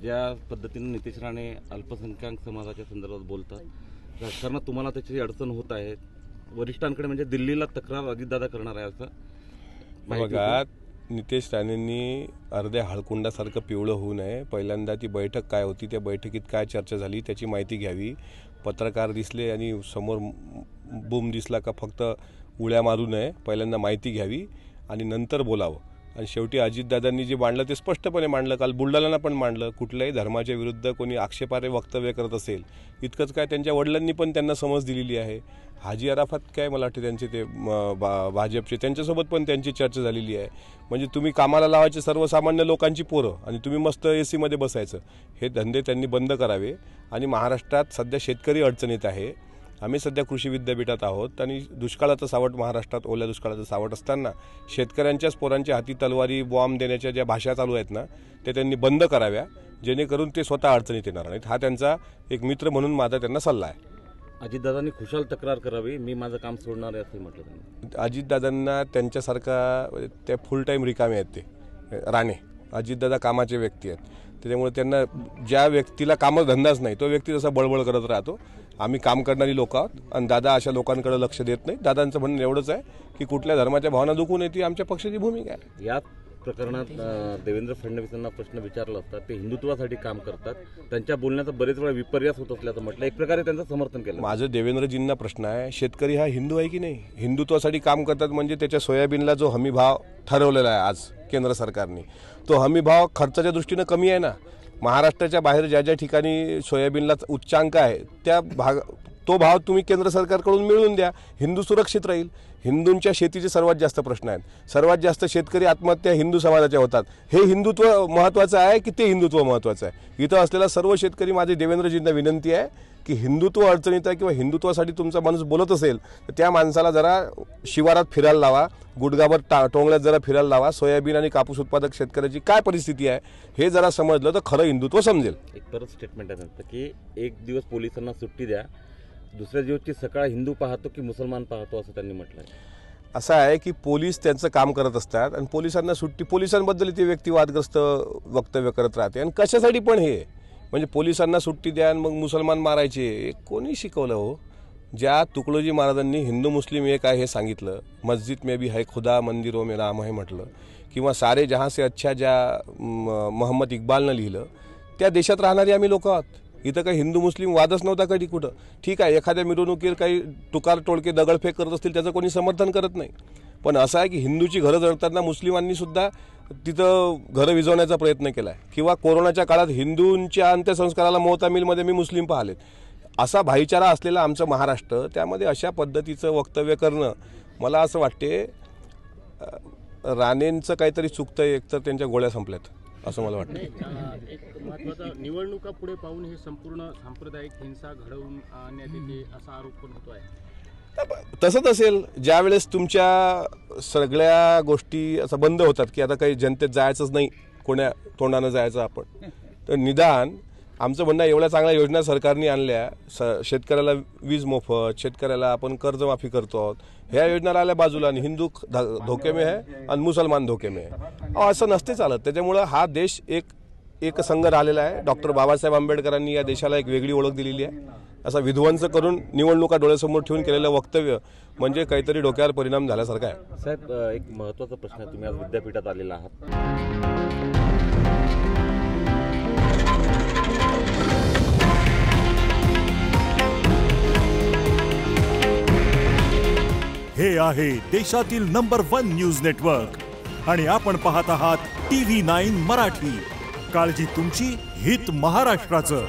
ज्या पद्धतीने नितेश राणे अल्पसंख्याक समाजाच्या संदर्भात बोलतात, राजकारणात तुम्हाला त्याची अडचण होत आहे, वरिष्ठांकडे म्हणजे दिल्लीला तक्रार अजितदादा करणार आहे असं बघा. नितेश राणेंनी अर्ध्या हळकुंडासारखं पिवळं होऊ नये. पहिल्यांदा ती बैठक काय होती, त्या बैठकीत काय चर्चा झाली त्याची माहिती घ्यावी. पत्रकार दिसले आणि समोर बूम दिसला का फक्त उड्या मारू नये, पहिल्यांदा माहिती घ्यावी आणि नंतर बोलावं. आणि शेवटी अजितदादांनी जे मांडलं ते स्पष्टपणे मांडलं. काल बुलढाण्याला पण मांडलं. कुठल्याही धर्माच्या विरुद्ध कोणी आक्षेपार्ह वक्तव्य करत असेल, इतकंच काय त्यांच्या वडिलांनी पण त्यांना समज दिलेली आहे. हाजी अराफात काय मला वाटते त्यांचे ते भाजपचे, त्यांच्यासोबत पण त्यांची चर्चा झालेली आहे. म्हणजे तुम्ही कामाला लावायचे सर्वसामान्य लोकांची पोरं आणि तुम्ही मस्त AC मध्ये बसायचं, हे धंदे त्यांनी बंद करावे. आणि महाराष्ट्रात सध्या शेतकरी अडचणीत आहे. आम्ही सध्या कृषी विद्यापीठात आहोत आणि दुष्काळाचं सावट महाराष्ट्रात, ओल्या दुष्काळाचं सावट असताना शेतकऱ्यांच्याच पोरांच्या हाती तलवारी बॉम्ब देण्याच्या ज्या भाषा चालू आहेत ना, ते त्यांनी बंद कराव्या, जेणेकरून ते स्वतः अडचणीत येणार नाहीत. हा त्यांचा एक मित्र म्हणून माझा त्यांना सल्ला आहे. अजितदादांनी खुशाल तक्रार करावी, मी माझं काम सोडणार आहे असं म्हटलं त्यांनी. अजितदादांना त्यांच्यासारखा त्या फुल टाईम रिकामे आहेत ते राणे. अजितदादा कामाचे व्यक्ती आहेत, त्याच्यामुळे त्यांना ज्या व्यक्तीला कामधंदाच नाही तो व्यक्ती जसा बळबळ करत राहतो. आम्ही काम करणारी लोक आहोत आणि दादा अशा लोकांकडे लक्ष देत नाही. दादांचं म्हणणं एवढंच आहे की कुठल्या धर्माच्या भावना दुखून येते, आमच्या पक्षाची भूमिका आहे. या प्रकरणात देवेंद्र फडणवीसांना प्रश्न विचारला असता, ते हिंदुत्वासाठी काम करतात, त्यांच्या बोलण्याचा बरेच वेळा विपर्यास होत असल्याचं म्हटलं. एक प्रकारे त्यांचं समर्थन केलं. माझं देवेंद्रजींना प्रश्न आहे, शेतकरी हा हिंदू आहे की नाही? हिंदुत्वासाठी काम करतात म्हणजे त्याच्या सोयाबीनला जो हमी भाव ठरवलेला आहे आज केंद्र सरकारने, तो हमी भाव खर्चाच्या दृष्टीनं कमी आहे ना. महाराष्ट्राच्या बाहेर ज्या ज्या ठिकाणी सोयाबीनला उच्चांक आहे तो भाव तुम्ही केंद्र सरकारकडून मिळवून द्या, हिंदू सुरक्षित राहील. हिंदूंच्या शेतीचे सर्वात जास्त प्रश्न आहेत. सर्वात जास्त शेतकरी आत्महत्या हिंदू समाजाच्या होतात. हे हिंदुत्व महत्त्वाचं आहे की ते हिंदुत्व महत्त्वाचं आहे? इथं असलेला सर्व शेतकरी, माझी देवेंद्रजींना विनंती आहे की हिंदुत्व अडचणीत आहे किंवा हिंदुत्वासाठी तुमचा माणूस बोलत असेल तर त्या माणसाला जरा शिवारात फिरायला लावा, गुडगावर टोंगल्यात जरा फिरायला लावा. सोयाबीन आणि कापूस उत्पादक शेतकऱ्याची काय परिस्थिती आहे हे जरा समजलं तर खरं हिंदुत्व समजेल. एक परत स्टेटमेंट आहे त्यांचं की एक दिवस पोलिसांना सुट्टी द्या, दुसऱ्या दिवसची सकाळ हिंदू पाहतो की मुसलमान पाहतो असं त्यांनी म्हटलं आहे. असं आहे की पोलीस त्यांचं काम करत असतात आणि पोलिसांना सुट्टी, पोलिसांबद्दल ती व्यक्ती वादग्रस्त वक्तव्य करत राहते. आणि कशासाठी पण हे म्हणजे पोलिसांना सुट्टी द्या आणि मग मुसलमान मारायचे, कोणी शिकवलं हो? ज्या तुकडोजी महाराजांनी हिंदू मुस्लिम एक आहे हे सांगितलं, मस्जिद में भी है खुदा मंदिरों में राम है म्हटलं, किंवा सारे जहां से अच्छा ज्या मोहम्मद इक्बालनं लिहिलं, त्या देशात राहणारी आम्ही लोक आहोत. इथं काही हिंदू मुस्लिम वादच नव्हता कधी कुठं. ठीक आहे, एखाद्या मिरवणुकीवर काही टुकार टोळके दगडफेक करत असतील त्याचं कोणी समर्थन करत नाही. पण असं आहे की हिंदूची घरं जळताना मुस्लिमांनी सुद्धा तिथं घरं विझवण्याचा प्रयत्न केला आहे. किंवा कोरोनाच्या काळात हिंदूंच्या अंत्यसंस्काराला मोहता मिलमध्ये मी मुस्लिम पाहिलेत. असा भाईचारा असलेला आमचं महाराष्ट्र, त्यामध्ये अशा पद्धतीचं वक्तव्य करणं, मला असं वाटते राणेंचं काहीतरी चुकतं, एकतर त्यांच्या गोळ्या संपल्यात असं मला वाटतं. एक महत्त्वाचा, निवडणुका पुढे पाहून हे संपूर्ण सांप्रदायिक हिंसा घडवून आणण्यात येते असा आरोप पण होतो आहे. तसंच असेल ज्यावेळेस तुमच्या सगळ्या गोष्टी असं बंद होतात की आता काही जनतेत जायचंच नाही, कोण्या तोंडानं जायचं आपण, तर निदान आमचं म्हणणं एवढ्या चांगल्या योजना सरकारने आणल्या, शेतकऱ्याला वीज मोफत, शेतकऱ्याला आपण कर्जमाफी करतो आहोत, ह्या योजना राहिल्या बाजूला आणि हिंदू धोके में आहे आणि मुसलमान धोके में आहे, असं नसते चालत. त्याच्यामुळं हा देश एक संघ राहिलेला आहे. डॉक्टर बाबासाहेब आंबेडकरांनी या देशाला एक वेगळी ओळख दिलेली आहे. असा विध्वंस करून निवडणुका डोळ्यासमोर ठेवून केलेलं वक्तव्य म्हणजे काहीतरी डोक्यावर परिणाम झाल्यासारखा आहे. साहेब, एक महत्त्वाचा प्रश्न आहे, तुम्ही आज विद्यापीठात आलेला आहात. हे आहे देशातील नंबर 1 न्यूज नेटवर्क आणि आपण पाहत आहात TV9 मराठी. काळजी तुमची, हित महाराष्ट्राचं.